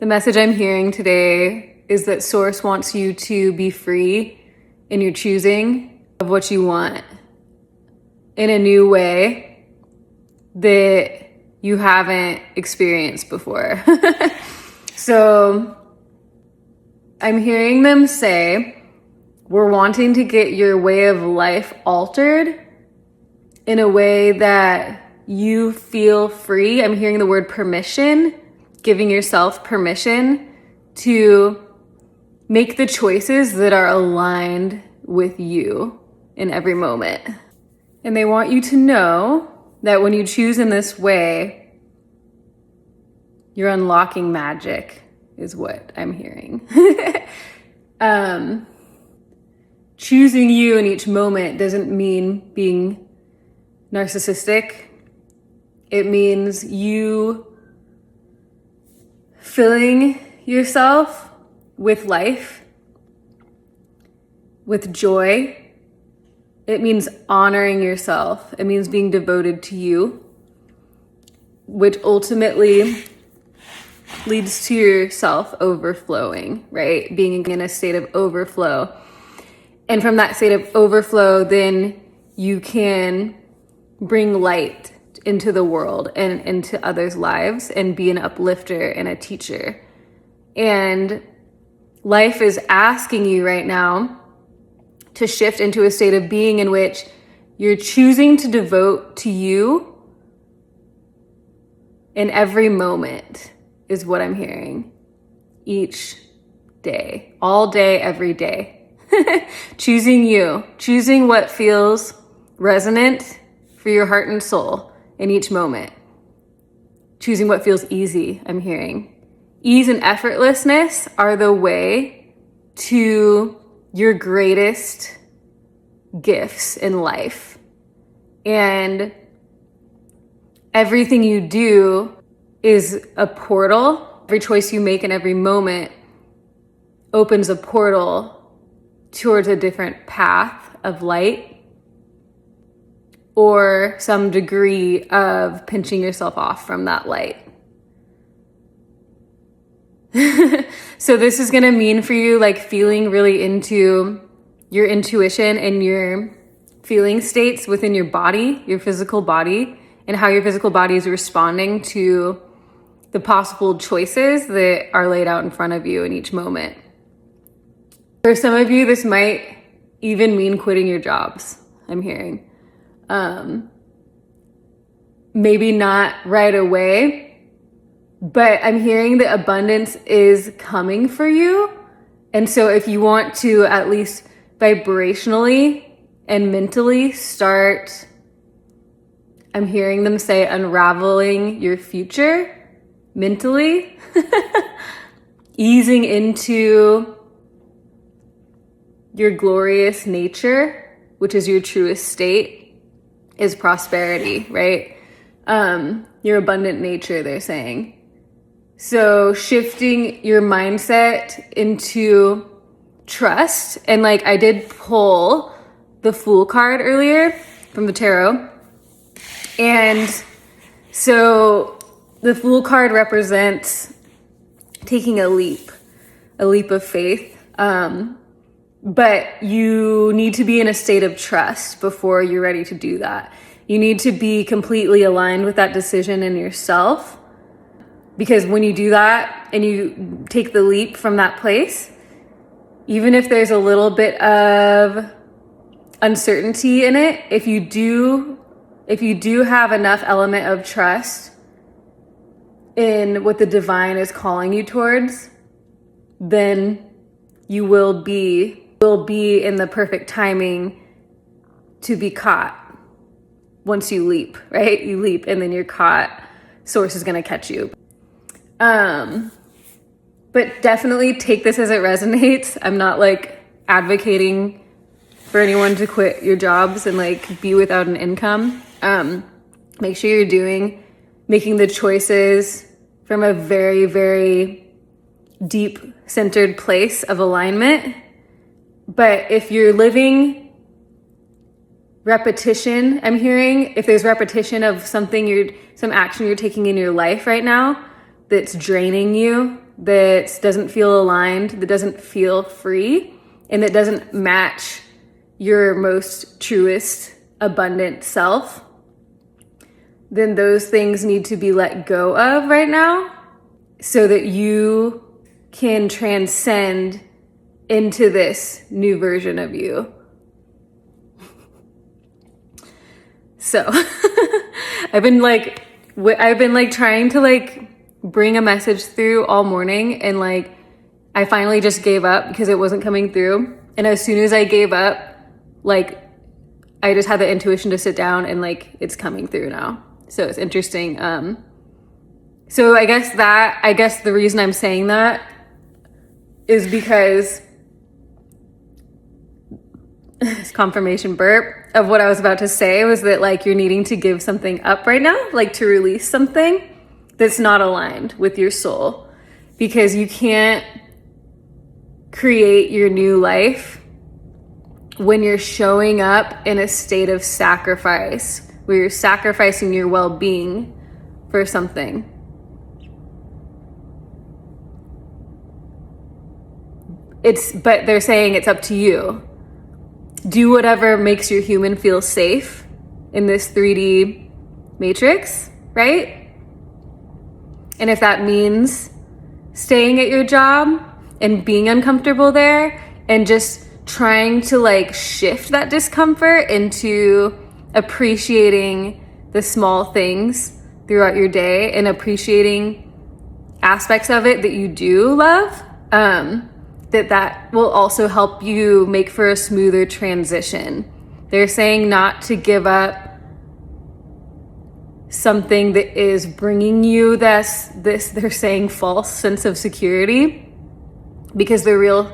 The message I'm hearing today is that Source wants you to be free in your choosing of what you want in a new way that you haven't experienced before. So I'm hearing them say, we're wanting to get your way of life altered in a way that you feel free. I'm hearing the word permission, giving yourself permission to make the choices that are aligned with you in every moment. And they want you to know that when you choose in this way, you're unlocking magic, is what I'm hearing. Choosing you in each moment doesn't mean being narcissistic. It means you filling yourself with life, with joy. It means honoring yourself. It means being devoted to you, which ultimately leads to yourself overflowing, right? Being in a state of overflow. And from that state of overflow, then you can bring light into the world and into others' lives and be an uplifter and a teacher. And life is asking you right now to shift into a state of being in which you're choosing to devote to you in every moment, is what I'm hearing. Each day, all day, every day. Choosing you, choosing what feels resonant for your heart and soul in each moment. Choosing what feels easy, I'm hearing. Ease and effortlessness are the way to your greatest gifts in life. And everything you do is a portal. Every choice you make in every moment opens a portal towards a different path of light or some degree of pinching yourself off from that light. So this is going to mean for you like feeling really into your intuition and your feeling states within your body, your physical body, and how your physical body is responding to the possible choices that are laid out in front of you in each moment. For some of you, this might even mean quitting your jobs, I'm hearing. Maybe not right away, but I'm hearing that abundance is coming for you. And so if you want to at least vibrationally and mentally start, I'm hearing them say, unraveling your future mentally, easing into your glorious nature, which is your truest state, is prosperity, right? Your abundant nature, they're saying. So shifting your mindset into trust. And like I did pull the Fool card earlier from the tarot. And so the Fool card represents taking a leap of faith. But you need to be in a state of trust before you're ready to do that. You need to be completely aligned with that decision in yourself. Because when you do that and you take the leap from that place, even if there's a little bit of uncertainty in it, if you do have enough element of trust in what the divine is calling you towards, then you will be in the perfect timing to be caught once you leap, right? You leap and then you're caught. Source is going to catch you. But definitely take this as it resonates. I'm not like advocating for anyone to quit your jobs and like be without an income. Make sure you're making the choices from a very, very deep centered place of alignment. But if you're living repetition, I'm hearing, if there's repetition of some action you're taking in your life right now that's draining you, that doesn't feel aligned, that doesn't feel free, and that doesn't match your most truest, abundant self, then those things need to be let go of right now so that you can transcend into this new version of you. So I've been trying to bring a message through all morning, and I finally just gave up because it wasn't coming through. And as soon as I gave up, I just had the intuition to sit down and it's coming through now. So it's interesting. So I guess the reason I'm saying that is because this confirmation burp of what I was about to say was that you're needing to give something up right now, to release something that's not aligned with your soul, because you can't create your new life when you're showing up in a state of sacrifice, where you're sacrificing your well-being for something. But they're saying it's up to you. Do whatever makes your human feel safe in this 3D matrix, right? And if that means staying at your job and being uncomfortable there and just trying to shift that discomfort into appreciating the small things throughout your day and appreciating aspects of it that you do love, that will also help you make for a smoother transition. They're saying not to give up something that is bringing you this they're saying false sense of security, because the real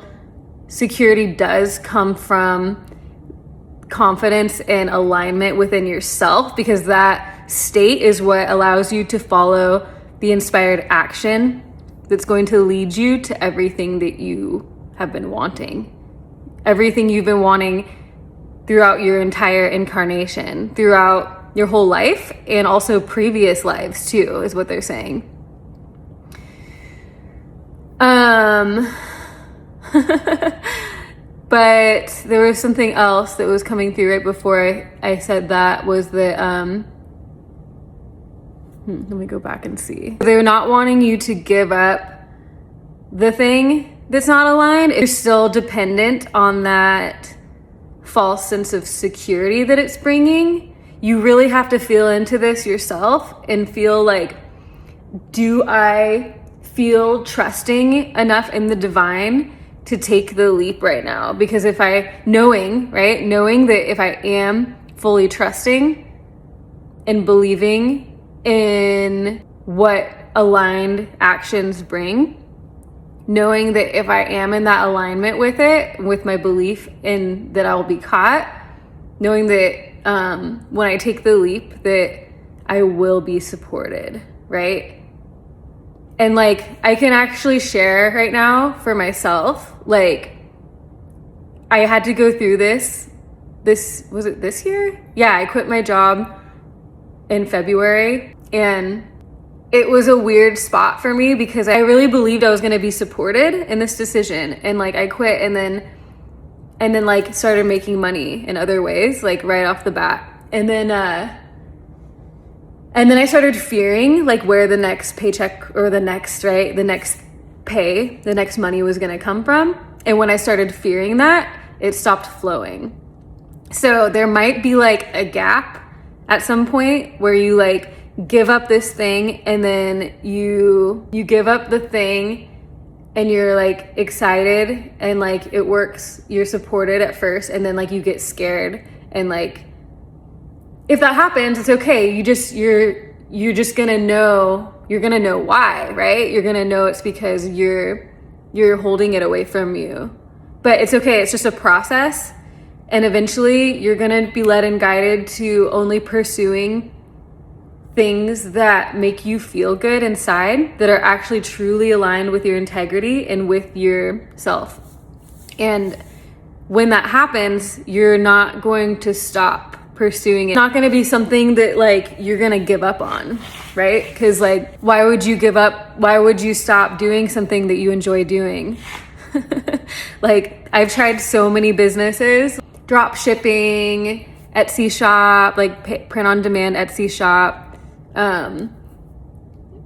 security does come from confidence and alignment within yourself, because that state is what allows you to follow the inspired action that's going to lead you to everything that you have been wanting. Everything you've been wanting throughout your entire incarnation, throughout your whole life, and also previous lives too, is what they're saying. But there was something else that was coming through right before I said that, was that let me go back and see. They're not wanting you to give up the thing that's not aligned. You're still dependent on that false sense of security that it's bringing. You really have to feel into this yourself and feel do I feel trusting enough in the divine to take the leap right now? Because knowing that if I am fully trusting and believing in what aligned actions bring, knowing that if I am in that alignment with it, with my belief in that I'll be caught, knowing that when I take the leap that I will be supported, right? And I can actually share right now for myself, I had to go through this was it this year? Yeah, I quit my job in February, and it was a weird spot for me because I really believed I was going to be supported in this decision. And I quit and then started making money in other ways, right off the bat. And then I started fearing where the next paycheck or the next pay, the next money was going to come from. And when I started fearing that, it stopped flowing. So there might be a gap at some point where you give up this thing, and then you give up the thing and you're excited and it works, you're supported at first, and then you get scared, and if that happens, it's okay. You're just gonna know, you're gonna know why, right? You're gonna know it's because you're holding it away from you. But it's okay, it's just a process, and eventually you're gonna be led and guided to only pursuing things that make you feel good inside, that are actually truly aligned with your integrity and with yourself. And when that happens, you're not going to stop pursuing it. It's not going to be something that like you're going to give up on, right? Because like, why would you give up? Why would you stop doing something that you enjoy doing? Like, I've tried so many businesses, drop shipping, Etsy shop, like print on demand Etsy shop.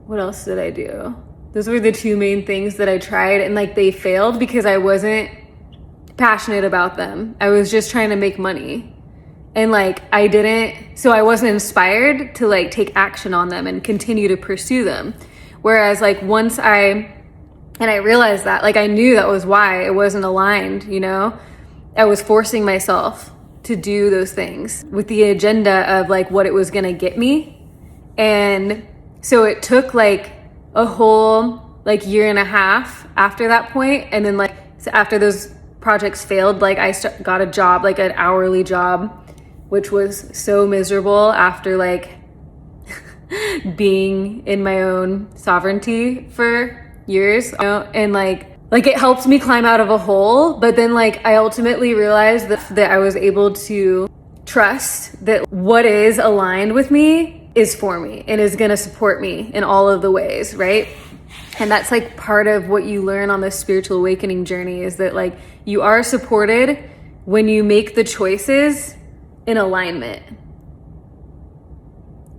What else did I do? Those were the two main things that I tried, and like they failed because I wasn't passionate about them. I was just trying to make money. And like so I wasn't inspired to like take action on them and continue to pursue them. Whereas like once I realized that, like I knew that was why it wasn't aligned, you know? I was forcing myself to do those things with the agenda of like what it was gonna get me. And so it took like a whole like year and a half after that point. And then like so after those projects failed, like I got a job, like an hourly job, which was so miserable after like being in my own sovereignty for years, you know? And like it helped me climb out of a hole. But then like I ultimately realized that I was able to trust that what is aligned with me is for me and is going to support me in all of the ways, right? And that's like part of what you learn on this spiritual awakening journey, is that like you are supported when you make the choices in alignment,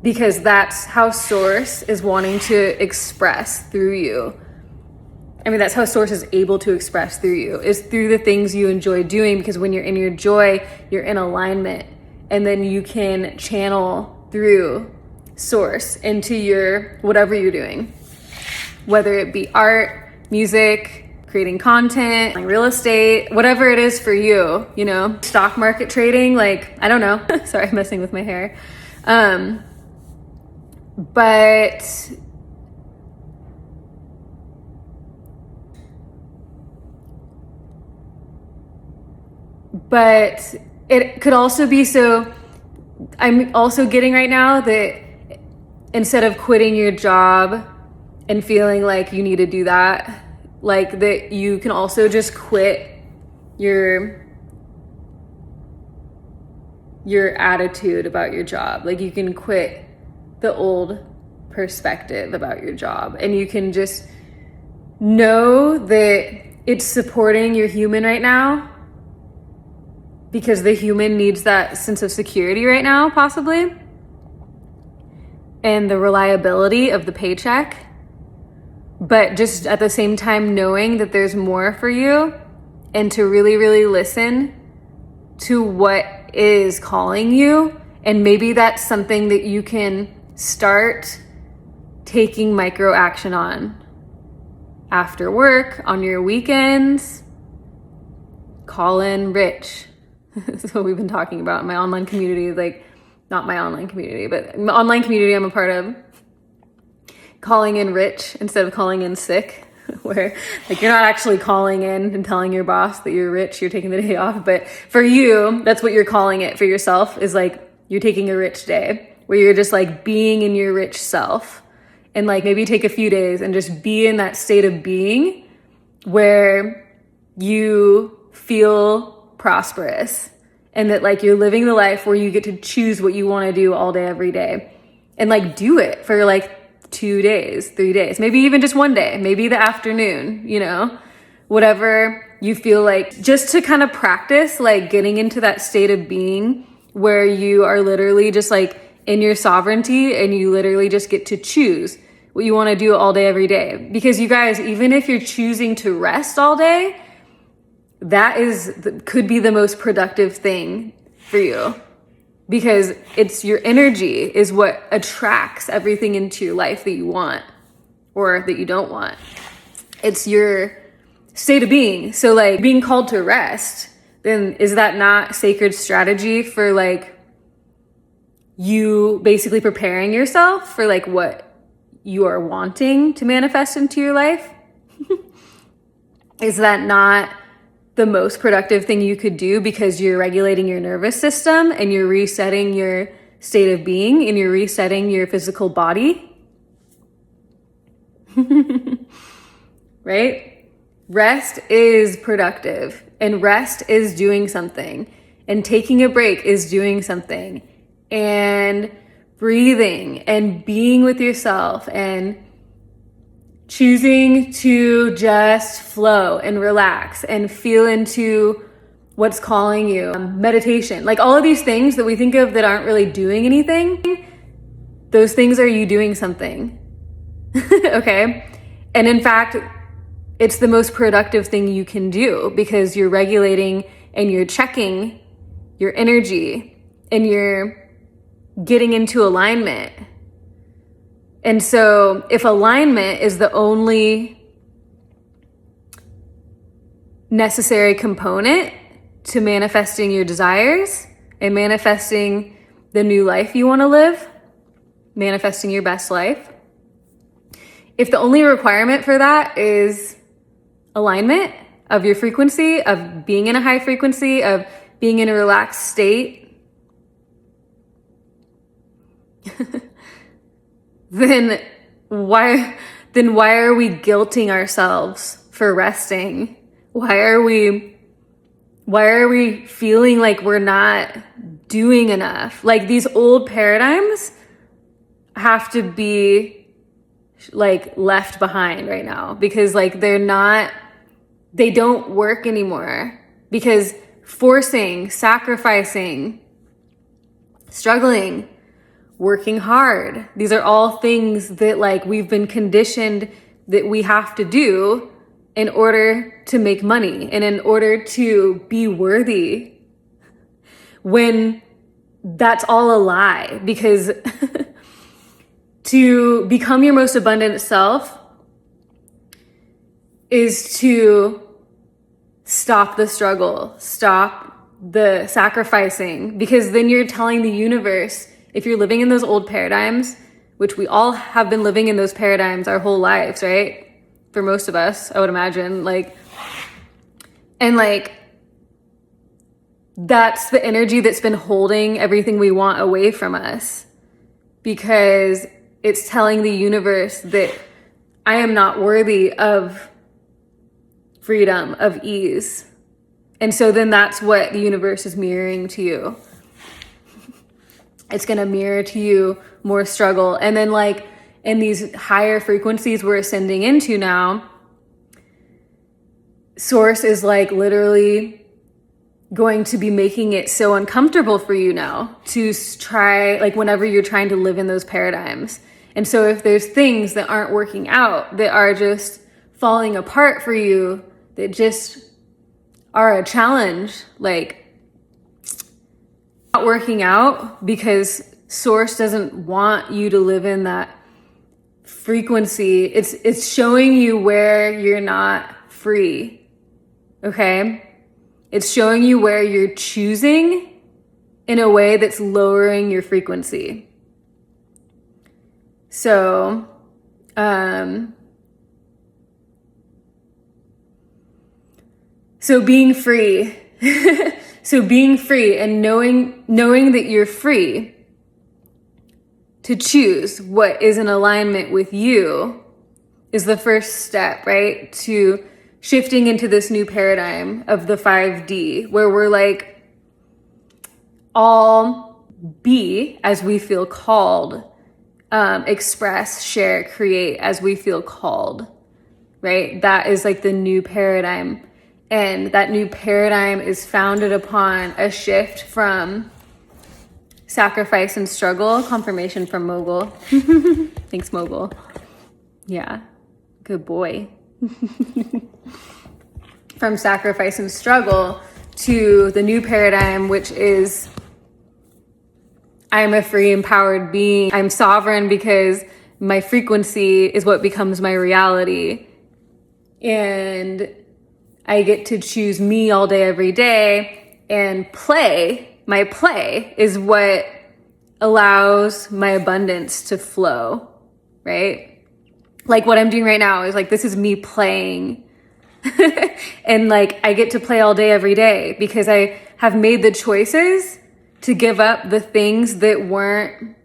because that's how Source is wanting to express through you. I mean, that's how Source is able to express through you, is through the things you enjoy doing, because when you're in your joy, you're in alignment, and then you can channel through Source into your whatever you're doing, whether it be art, music, creating content, like real estate, whatever it is for you, you know, stock market trading, like, I don't know. Sorry, I'm messing with my hair. But it could also be, so I'm also getting right now that instead of quitting your job and feeling like you need to do that, like that you can also just quit your attitude about your job. Like you can quit the old perspective about your job, and you can just know that it's supporting your human right now, because the human needs that sense of security right now, possibly, and the reliability of the paycheck. But just at the same time knowing that there's more for you, and to really, really listen to what is calling you. And maybe that's something that you can start taking micro action on after work, on your weekends. Call in rich. That's what we've been talking about in my online community, like not my online community, but my online community I'm a part of. Calling in rich instead of calling in sick, where like you're not actually calling in and telling your boss that you're rich, you're taking the day off. But for you, that's what you're calling it for yourself, is like you're taking a rich day, where you're just like being in your rich self. And like maybe take a few days and just be in that state of being where you feel prosperous, and that like you're living the life where you get to choose what you want to do all day, every day, and like do it for like 2 days, 3 days, maybe even just one day, maybe the afternoon, you know, whatever you feel like, just to kind of practice like getting into that state of being where you are literally just like in your sovereignty, and you literally just get to choose what you want to do all day, every day. Because you guys, even if you're choosing to rest all day, that could be the most productive thing for you, because it's your energy is what attracts everything into your life that you want or that you don't want. It's your state of being. So like being called to rest, then is that not sacred strategy for like you basically preparing yourself for like what you are wanting to manifest into your life? Is that not the most productive thing you could do, because you're regulating your nervous system and you're resetting your state of being and you're resetting your physical body? Right? Rest is productive, and rest is doing something. and taking a break is doing something, and breathing and being with yourself and choosing to just flow and relax and feel into what's calling you. Meditation, like all of these things that we think of that aren't really doing anything, those things are you doing something. Okay? And in fact, it's the most productive thing you can do because you're regulating and you're checking your energy and you're getting into alignment. And so if alignment is the only necessary component to manifesting your desires and manifesting the new life you want to live, manifesting your best life, if the only requirement for that is alignment of your frequency, of being in a high frequency, of being in a relaxed state, then why are we guilting ourselves for resting? Why are we feeling like we're not doing enough? Like these old paradigms have to be like left behind right now because like they don't work anymore, because forcing, sacrificing, struggling, working hard, these are all things that like we've been conditioned that we have to do in order to make money and in order to be worthy, when that's all a lie. Because to become your most abundant self is to stop the struggle, stop the sacrificing, because then you're telling the universe, if you're living in those old paradigms, which we all have been living in those paradigms our whole lives, right? For most of us, I would imagine, that's the energy that's been holding everything we want away from us, because it's telling the universe that I am not worthy of freedom, of ease. And so then that's what the universe is mirroring to you. It's going to mirror to you more struggle. And then like in these higher frequencies we're ascending into now, Source is like literally going to be making it so uncomfortable for you now to try, like whenever you're trying to live in those paradigms. And so if there's things that aren't working out, that are just falling apart for you, that just are a challenge, like not working out because Source doesn't want you to live in that frequency. It's showing you where you're not free. Okay? It's showing you where you're choosing in a way that's lowering your frequency. So, being free, being free and knowing that you're free to choose what is in alignment with you is the first step, right? To shifting into this new paradigm of the 5D, where we're like all be as we feel called, express, share, create as we feel called, right? That is like the new paradigm. And that new paradigm is founded upon a shift from sacrifice and struggle. Confirmation from Mogul. Thanks, Mogul. Yeah, good boy. From sacrifice and struggle to the new paradigm, which is I'm a free, empowered being. I'm sovereign because my frequency is what becomes my reality. And I get to choose me all day, every day, and play. My play is what allows my abundance to flow, right? Like what I'm doing right now is like, this is me playing. And like, I get to play all day, every day because I have made the choices to give up the things that weren't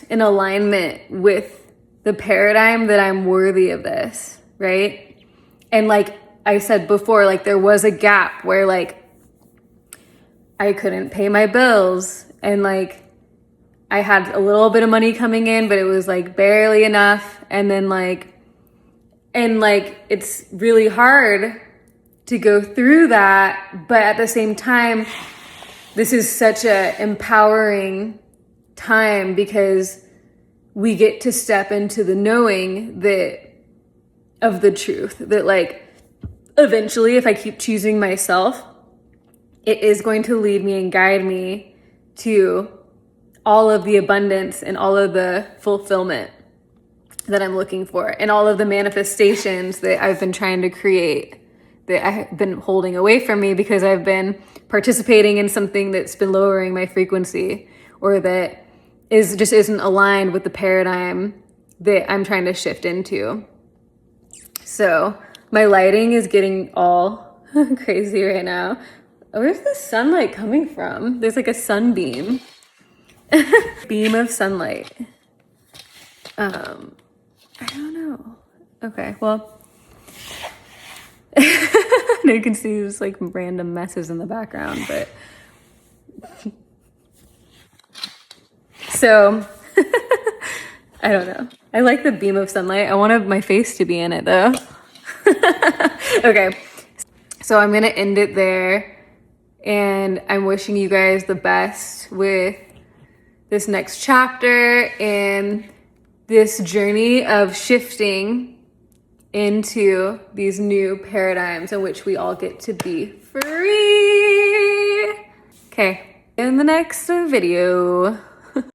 in alignment with the paradigm that I'm worthy of this, right? And like, I said before, like there was a gap where like I couldn't pay my bills and like I had a little bit of money coming in, but it was like barely enough. And then it's really hard to go through that. But at the same time, this is such a empowering time because we get to step into the knowing that of the truth that like eventually if I keep choosing myself, it is going to lead me and guide me to all of the abundance and all of the fulfillment that I'm looking for and all of the manifestations that I've been trying to create that I've been holding away from me because I've been participating in something that's been lowering my frequency or that just isn't aligned with the paradigm that I'm trying to shift into. So my lighting is getting all crazy right now. Where's the sunlight coming from? There's like a sunbeam. Beam of sunlight. I don't know. Okay, well. Now you can see there's like random messes in the background, but. So, I don't know. I like the beam of sunlight. I wanted my face to be in it though. Okay, so I'm gonna end it there. And I'm wishing you guys the best with this next chapter and this journey of shifting into these new paradigms in which we all get to be free. Okay, in the next video.